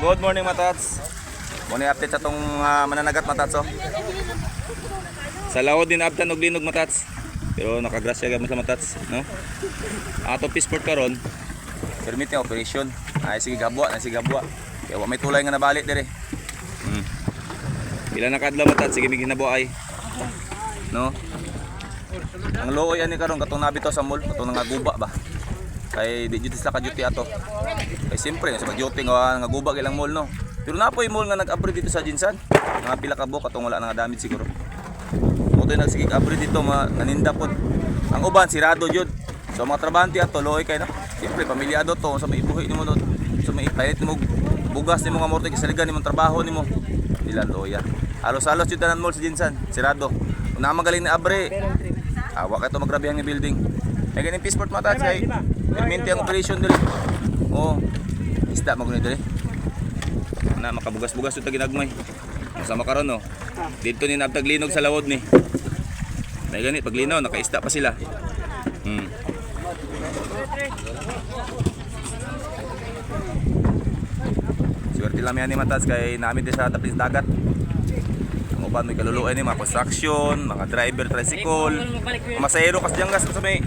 Good morning matats. Muna update sa tong mananagat matats oh. Sa laod din abtan og linog matats. Pero nakagrasya gamit sa matats, no? Ato pisport karon. Permit yung operation. Ay sige gabwa, ay sige gabwa. Kaya wa may tulay nga nabalik dire. Pila na kadlaw matats, sige mig hinabuay. No? Ang looy ani karon katong nabito sa mall, katong nangaguba ba. Kay di duty sa ka-duty ato. Kay siyempre sa pag-duty nga guba ilang mall no. Pero napoy mall nga nag-upgrade dito sa Jinsan. Mga pila ka buok katong wala na nga damage siguro. Motoy nagsigig upgrade dito naninda pod. Ang uban sirado jud. So mga trabahante ato looy kay no. Siyempre pamilyado to sa may ibuhi nimo no. Sa may payet nimo bugas nimo nga morte kasaligan nimo trabaho nimo. Dila loya. Halos-halos jud tanan mall sa Jinsan, sirado. Una magaling na abre. Awa ka to magrabihan nga building. Ay ganing Peaceport matats kay perminti ang operation dili. Oh. Isda maguni dili. Na makabugas-bugas ito ginagmay. Masama karon no. Dito ni nabtag linog sa lawod ni. May gani paglinaw nakaista pa sila. Swerte lang yan ni matats kay namin din sa tapis dagat. Ang uban may kaluluan ni mga construction, mga driver, tricycle, masayero kas diyan gas sa may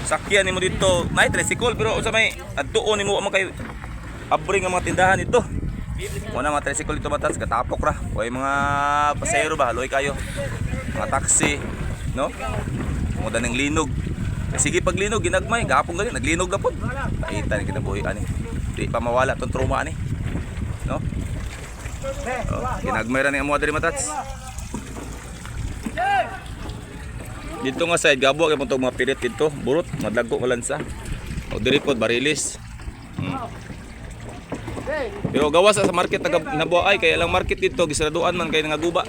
sakyan nimo dito. Nay tricycle pero sa may adtuon nimo man kay abring ang mga tindahan dito. Muna mga tricycle dito matats katapok ra. Way mga pasahero ba haloy kayo. Mga taxi, no? Muda ning linog. Sige paglinog ginagmay gapon gali naglinog gapon. Paita ni kinabuhi ani. Di pa mawala tong trauma ani. No? Ginagmay ra ni amo diri matats. Dito nga side gabo kay montong mga pirit dito, burot, madlagko malansa. O diri pod barilis. Pero gawas sa market nabuhay kay lang market dito gisaraduan man kay nangaguba.